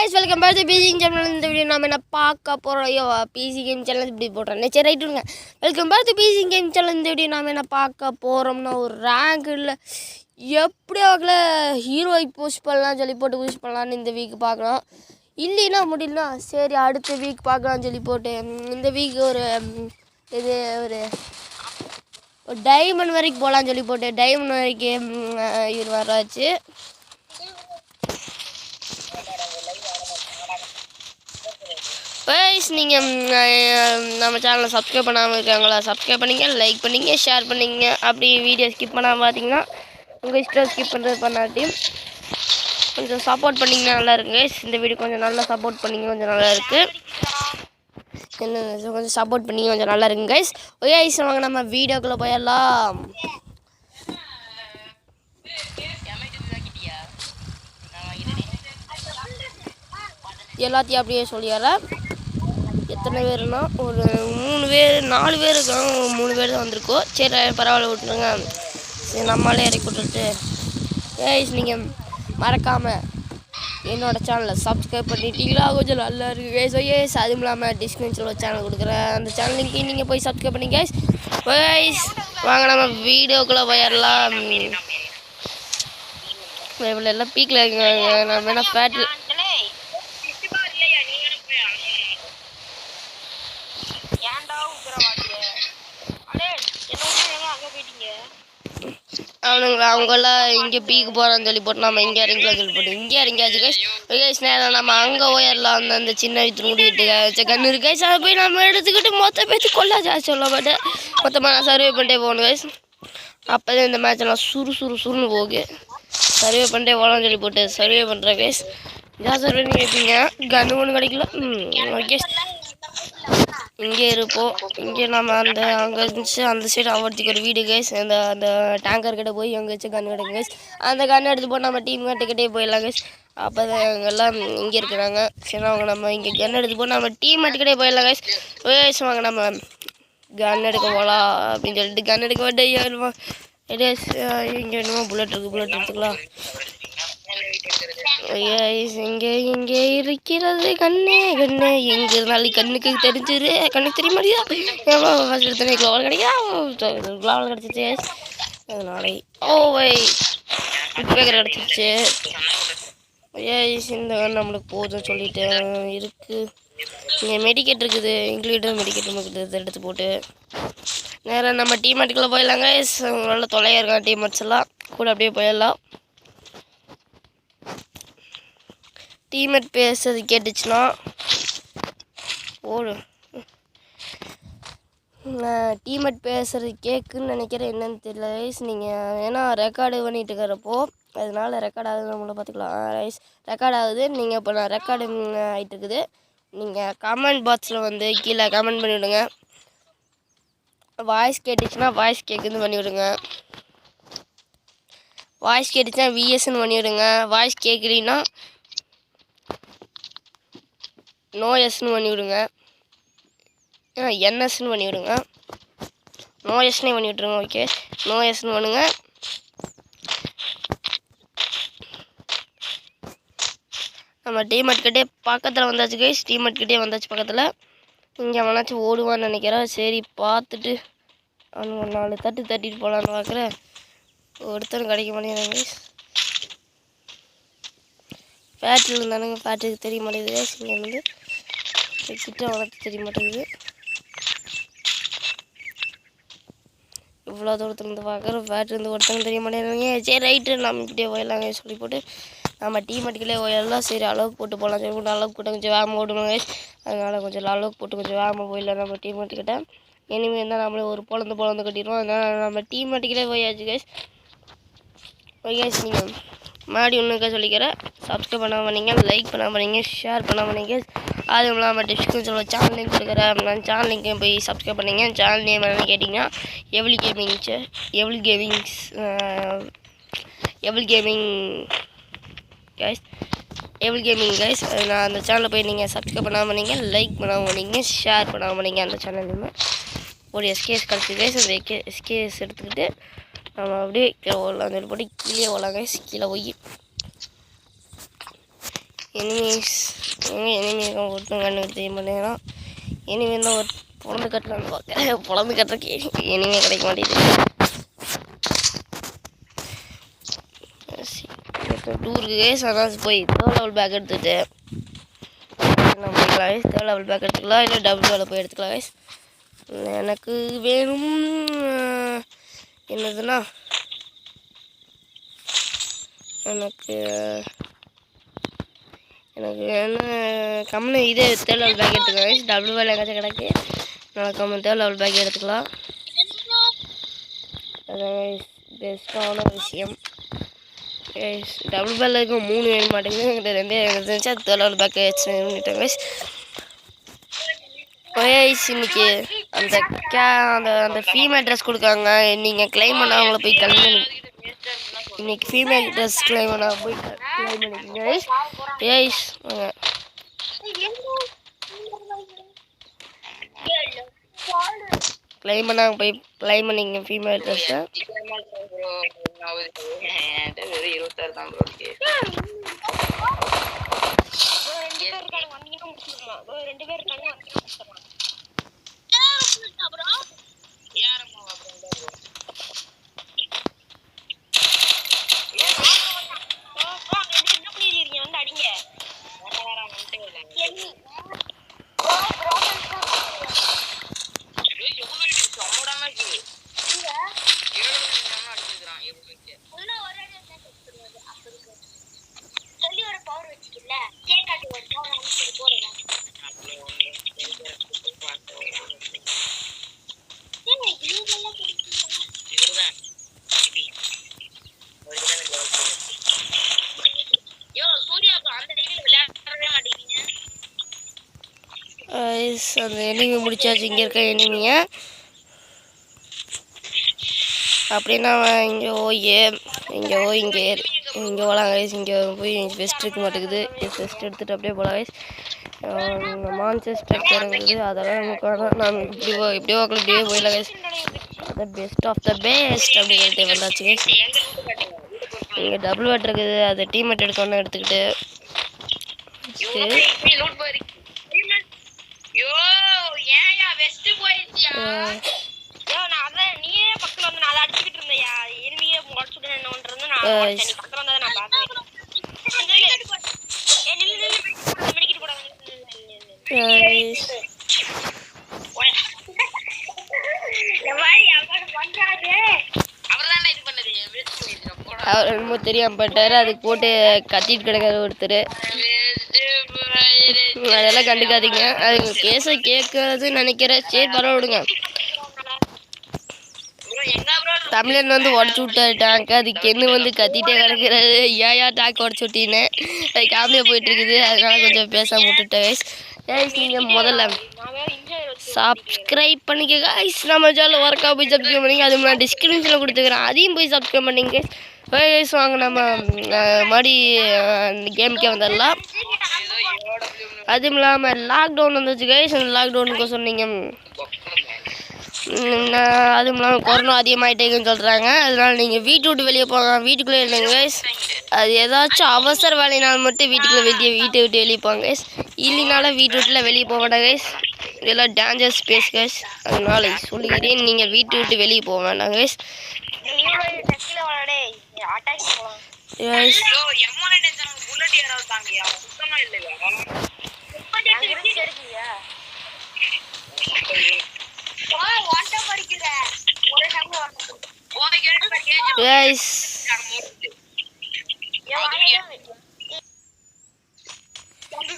guys, welcome back to PC Game Channel. இந்த video நாம என்ன பார்க்க போறோம்? ஐயோ PC Game Channel இப்படி போடுறேன். சரி ரைட்டுங்க. Welcome back to PC Game Channel. இந்த வீடியோ நாம என்ன பார்க்க போறோம்னா ஒரு ரேங்க் இல்ல எப்படி ஆகல ஹீரோயிக் புஷ் பண்ணலாம் சொல்லி போட்டு புஷ் பண்ணலாம்னு இந்த வீக் பார்க்கலாம். இல்லைன்னா முடியலனா சரி அடுத்த வீக் பார்க்கலாம்னு சொல்லி போட்டு இந்த வீக் ஒரு இது ஒரு டைமண்ட் வரைக்கும் போகலான்னு சொல்லி போட்டு டைமண்ட் வரைக்கும் இது வராச்சு. கைஸ் நீங்கள் நம்ம சேனலை சப்ஸ்கிரைப் பண்ணாமல் இருக்காங்களா? சப்ஸ்கிரைப் பண்ணிங்க, லைக் பண்ணிங்க, ஷேர் பண்ணிங்க. அப்படி வீடியோ ஸ்கிப் பண்ணாமல் பார்த்தீங்கன்னா உங்கள் இஷ்டம் ஸ்கிப் பண்ணுறது பண்ணாட்டியும் கொஞ்சம் சப்போர்ட் பண்ணிங்கன்னா நல்லா இருக்குது கைஸ். இந்த வீடியோ கொஞ்சம் நல்லா சப்போர்ட் பண்ணிங்க, கொஞ்சம் நல்லா இருக்குது. என்ன கொஞ்சம் சப்போர்ட் பண்ணி கொஞ்சம் நல்லா இருக்குங்க கைஸ். ஓகே கைஸ், வாங்க நம்ம வீடியோக்குள்ளே போயிடலாம். எல்லாத்தையும் அப்படியே சொல்லிடுறேன். எத்தனை பேருனா ஒரு 3 பேர் 4 பேர் இருக்காங்க. 3 பேர் தான் வந்திருக்கோம். சரி பரவாயில்ல விட்டுருங்க. சரி நம்மளாலே இறக்கி விட்டுட்டு கைஸ் நீங்கள் மறக்காமல் என்னோடய சேனலை சப்ஸ்கிரைப் பண்ணிட்டீங்களா? கொஞ்சம் நல்லா இருக்குது கைஸ். கைஸ் அதுவும் இல்லாமல் டிஸ்கிரிப்ஷனில் ஒரு சேனல் கொடுக்குறேன். அந்த சேனலுக்கு நீங்கள் போய் சப்ஸ்கிரைப் பண்ணி கைஸ். கைஸ் வாங்க நம்ம வீடியோக்குள்ளே போயிடலாம். எல்லாம் பீக்கில் இருக்காங்க. நம்ம வேணால் ஃபேட்டில் அவனுங்களா அவங்கெல்லாம் இங்கே பீக்கு போகிறான்னு சொல்லி போட்டு நம்ம இங்கே இறங்கலாம் சொல்லி போட்டு இங்கே இறங்கியாச்சு கைஸ். கைஸ் நேரம் நம்ம அங்கே போயிடலாம். அந்த சின்ன வீட்டு மூடிக்கிட்டு வச்ச கண்ணு இருக்கு கைஸ். அதை போய் நம்ம எடுத்துக்கிட்டு மொத்த பேத்து கொள்ளாச்சா சொல்ல மாட்டேன். மொத்தமாக நான் சர்வே பண்ணிட்டே போகணும் கைஸ். அப்போ தான் இந்த மேட்செல்லாம் சுறுன்னு போகு. சர்வே பண்ணிட்டே போகலான்னு சொல்லி போட்டு சர்வே பண்ணுறேன் கைஸ். இதாக சர்வே நீங்கள் வைப்பீங்க கன்று ஒன்று கிடைக்கல. ஓகே இங்கே இருப்போம். இங்கே நம்ம அங்கே இருந்துச்சு அந்த சைடு அவர்த்துக்கு ஒரு வீடு கைஸ். அந்த டேங்கர் கிட்ட போய் அங்கே வச்சு கன்று கிடைக்கும் கைஸ். அந்த கன்று எடுத்து போட்டு நம்ம டீம் கட்டுக்கிட்டே போயிடலாம் கைஸ். அப்போ தான் எல்லாம் இங்கே இருக்கிறாங்க. சரி அவங்க நம்ம இங்கே கன்று எடுத்து போட்டு நம்ம டீம் மட்டுக்கிட்டே போயிடலாம் கைஸ். கைஸ் வாங்க நம்ம கன் எடுக்க போகலாம் அப்படின்னு சொல்லிட்டு கன் எடுக்க வேண்டிய இங்கே என்னமோ புல்லட் இருக்குது. புல்லட் எடுத்துக்கலாம். இங்கே இருக்கிறது கண்ணே எங்கே இருந்தாலும் கண்ணுக்கு தெரிஞ்சிரு. கண்ணுக்கு தெரிய மாட்டியா? எவ்வளோ க்ளோவல் கிடைக்கா? க்ளோவல் கிடச்சிச்சு. அதனால பேக்கர் கிடச்சிச்சு. இந்த நம்மளுக்கு போதும் சொல்லிட்டு இருக்குது. இங்கே மெடிக்கெட் இருக்குது. இன்க்ளூடட் மெடிக்கெட் நமக்கு எடுத்து போட்டு நேராக நம்ம டீமேட்டுக்குள்ளே போயிடலாங்க. நல்ல தொலையாக இருக்கான் டீமேட்ஸ் எல்லாம் கூட அப்படியே போயிடலாம். டீமேட் பேசுறது கேட்டுச்சுன்னா ஓடு. டீமேட் பேசுறது கேட்குன்னு நினைக்கிறேன். என்னன்னு தெரியல ரைஸ். நீங்கள் ஏன்னா ரெக்கார்டு பண்ணிட்டு இருக்கிறப்போ அதனால ரெக்கார்ட் ஆகுது. நம்மளை பார்த்துக்கலாம் ரைஸ். ரெக்கார்ட் ஆகுது. நீங்கள் இப்போ நான் ரெக்கார்டு ஆகிட்டு இருக்குது. நீங்கள் கமெண்ட் பாக்ஸில் வந்து கீழே கமெண்ட் பண்ணிவிடுங்க. வாய்ஸ் கேட்டுச்சுன்னா வாய்ஸ் கேட்குதுன்னு பண்ணிவிடுங்க. வாய்ஸ் கேட்டுச்சுன்னா விஎஸ்ன்னு பண்ணிவிடுங்க. வாய்ஸ் கேட்கலன்னா நோ எஸ்ன்னு பண்ணிவிடுங்க. என்எஸ்ன்னு பண்ணிவிடுங்க. நோ எஸ்னே பண்ணிவிட்ருங்க. ஓகே நோ எஸ்ன்னு பண்ணுங்க. நம்ம டீமேட்கிட்டே பக்கத்தில் வந்தாச்சு கைஸ். டீமேட்கிட்டே வந்தாச்சு பக்கத்தில். இங்கே அவனாச்சும் ஓடுவான்னு நினைக்கிறேன். சரி பார்த்துட்டு அவனுங்க 4 தட்டிட்டு போகலான்னு பார்க்குறேன். ஒருத்தரும் கிடைக்க மாட்டேங்கிறாங்க கைஸ். ஃபேட்டில் இருந்தானுங்க. ஃபேட்டுக்கு தெரிய மாட்டேங்குது கைஸ். இங்கே வந்து கிட்ட வளர்த்து தெரிய மாட்டேங்குது. இவ்வளோ தூரத்தில் இருந்து பார்க்குறோம். ஃபேட் இருந்து ஒருத்தங்க தெரிய மாட்டேங்கிறாங்க. சரி ரைட்டு நம்ம இப்படியே போயிடலாங்க சொல்லி போட்டு நம்ம டீமேட்டுக்குள்ளே போயிடலாம். சரி அளவுக்கு போட்டு போகலாம் சொல்லி போட்டு அளவுக்கு போட்டு கொஞ்சம் வேகமாக ஓடுவோம் கைஸ். அதனால் கொஞ்சம் அளவுக்கு போட்டு கொஞ்சம் வேகமாக போயிடலாம் நம்ம டீமேட்டுக்கிட்ட. இனிமேல் இருந்தால் நம்மளே ஒரு பொழந்து கட்டிடுவோம். அதனால் நம்ம டீமேட்டுக்கிட்டே போயாச்சு கைஸ். கைஸ் நீங்கள் மாடி ஒன்றுக்கா சொல்லிக்கிறேன். சப்ஸ்கிரைப் பண்ணாமல் பண்ணீங்க, லைக் பண்ணாமல் பண்ணீங்க, ஷேர் பண்ணாமல் பண்ணீங்க. அதுவும் இல்லாமல் டிஸ்கிரிப்ஷனில் சேனல் லிங்க் கொடுக்குறேன். நான் சேனல் லிங்க்கையும் போய் சப்ஸ்கிரைப் பண்ணிங்க. சேனல் நேம் என்னென்னு கேட்டிங்கன்னா எவ்ரி கேமிங் கைஸ். நான் அந்த சேனலில் போய் நீங்கள் சப்ஸ்கிரைப் பண்ணாமல் பண்ணீங்க, லைக் பண்ணாமல் பண்ணீங்க, ஷேர் பண்ணாமல் பண்ணீங்க. அந்த சேனல் நேம் ஒரு எஸ்கேஎஸ் கிடச்சி கைஸ். அந்த எஸ்கேஎஸ் எடுத்துக்கிட்டு நம்ம அப்படியே கீழே ஓடலாம் சொல்லி போட்டு கீழே ஓடலாம் கைஸ். கீழே போய் எனிமீஸ் எனிமீ ஒருத்தன் கண்ணுக்கு தெரிய மாட்டேங்கிறான். எனிமீ தான் ஒரு பொழந்து கட்டலான்னு பார்க்குறேன். பொழந்து கட்டுறக்கு எனிமே கிடைக்க மாட்டேங்குது. டூருக்கு கேஸ் ஆனால் போய் தேர்ட் லெவல் பேக் எடுத்துட்டு நம்ம போய்க்கலாம் கேஸ். தேர்ட் லெவல் பேக் எடுத்துக்கலாம், இல்லை டபுள் லெவலில் போய் எடுத்துக்கலாம் கேஸ். எனக்கு வேணும் என்னதுன்னா எனக்கு என்ன கம்முன்னு இதே தேர்ட் லெவல் பேக் எடுத்துக்கலாம் கேஸ். டபுள் லெவல் எங்காச்சும் கிடக்கு, நான் கம்முன்னு தேர்ட் லெவல் பேக் எடுத்துக்கலாம். அதான் பெஸ்ட்டான விஷயம். டபுள் பேல் இருக்க 3 வேணும் மாட்டேங்குது, எங்கிட்ட 2 இருந்துச்சு. அது தேர்ட் லெவல் பேக் பண்ணிட்டேன் கைஸ். இன்னைக்கு அந்த அந்த ஃபீமேல் ட்ரெஸ் கொடுக்காங்க, நீங்கள் கிளைம் பண்ண அவங்கள போய் கிளைம் இன்னைக்கு ஃபீமேல் ட்ரெஸ் கிளைம் பண்ண போய் கிளைம் பண்ணிக்கோங்க கைஸ். வாங்க கிளைம் பண்ண போய் கிளைம் பண்ணிங்க ஃபீமேல் ட்ரெஸ்ஸை. அந்த எனிமி முடிச்சாச்சு. இங்கே இருக்க எனிமியை அப்படின்னா இங்கே போகலாம் கைஸ். இங்கே போய் வெஸ்ட் இருக்க மாட்டேங்குது. வெஸ்ட் எடுத்துகிட்டு அப்படியே போகலாம் கைஸ். மான்செஸ்டர் இருக்குது, அதெல்லாம் நமக்கு வேணாம். நான் இப்படியே போயிடலாம் கைஸ். அதான் பெஸ்ட் ஆஃப் த பெஸ்ட் அப்படின்னு சொல்லிட்டு வந்தாச்சு கைஸ். இங்கே டபுள் வேட் இருக்குது, அதை டீம்மேட் எடுக்கணும்னு எடுத்துக்கிட்டு அவர் என்னமோ தெரியாம பட்டாரு, அதுக்கு போட்டு கத்திட்டு கிடக்காரு ஒருத்தர். அதெல்லாம் கண்டுக்காதீங்க, அதுக்கு கேஸை கேட்கறதுன்னு நினைக்கிறேன். சரி பரவாயில்ல விடுங்க. தமிழன் வந்து உடச்சு விட்டாரு டேங்க், அதுக்கு என்ன வந்து கத்திட்டே கிடக்கிறது. ஏயா டேங்க் உடச்சு விட்டின்னு அது காமெடியாக போயிட்டு இருக்குது. அதனால கொஞ்சம் பேசாம விட்டுட்டேன் கைஸ். நீங்கள் முதல்ல சப்ஸ்கிரைப் பண்ணிக்க கைஸ். நம்ம சேனல் ஒர்க்கா போய் சப்ஸ்கிரைப் பண்ணிங்க, அது நான் டிஸ்கிரிப்ஷனில் கொடுத்துக்கிறேன், அதையும் போய் சப்ஸ்கிரைப் பண்ணிங்க கைஸ். வாங்க நம்ம மறுபடி கேமுக்கே வந்துடலாம். அதுவும் இல்லாமல் லாக்டவுன் வந்துச்சு கைஸ். அந்த லாக்டவுனுக்கு சொன்னீங்க, அதுவும் இல்லாமல் கொரோனா அதிகமாகிட்டேங்குன்னு சொல்கிறாங்க. அதனால் நீங்கள் வீட்டு விட்டு வெளியே போங்க, வீட்டுக்குள்ளே இல்லைங்க கைஸ். அது ஏதாச்சும் அவசர வேலையினால் மட்டும் வீட்டை விட்டு வெளியே போங்க கைஸ். இல்லைனாலும் வீட்டு விட்டுல வெளியே போக வேண்டாம் கைஸ். இதெல்லாம் டேஞ்சர் ஸ்பேஸ் கைஸ். அதனால சொல்லிக்கிறேன், நீங்கள் வீட்டு விட்டு வெளியே போக வேண்டாம் கைஸ்.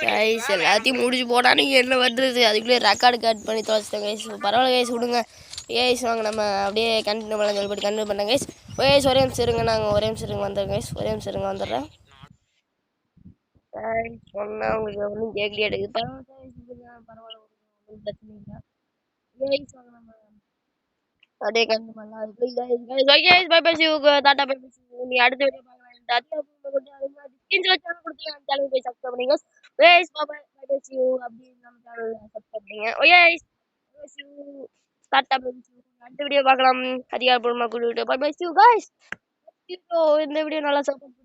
கைஸ் எல்லாத்தையும் முடிச்சு போனா நீங்கள் என்ன பண்ணுறது, அதுக்குள்ளே ரெக்கார்டு கட் பண்ணி தொலைச்சிட்டேன் கைஸ். பரவாயில்ல கைஸ் விடுங்க கைஸ். வாங்க நம்ம அப்படியே கண்டினியூ பண்ணலாம் சொல்லிட்டு கண்டினியூ பண்ணேன் கைஸ். கைஸ் ஒரே நிமிஷம் இருங்க, நாங்கள் ஒரே நிமிஷம் இருங்க வந்துடுறேன் கைஸ். ஒரே நிமிஷம் இருங்க வந்துடுறேன். சொன்னால் உங்களுக்கு ஒன்றும் கேட்கலையே எடுக்குது. பரவாயில்ல ஒன்றும் பிரச்சனை இல்லை கைஸ். வாங்க நம்ம அப்படியே கண்டினியூ பண்ணலாம். அதுக்குள்ளே பை பை சி யூ, டாடா பை பை சி யூ. நீ அடுத்த வீடியோ பார்க்கலாம். போய் சப்ஸ்கிரைப் பண்ணிங்க guys. Bye bye bye see you. அப்படி நம்ம சேனல் சப்ஸ்கிரைப் பண்ணுங்க கைஸ். டாடா பை பை சி யூ. அடுத்த வீடியோ பார்க்கலாம். அதிகாரப்பூர்வமாக கூடிய video. Bye bye see you guys. இந்த வீடியோ நல்லா சப்போர்ட்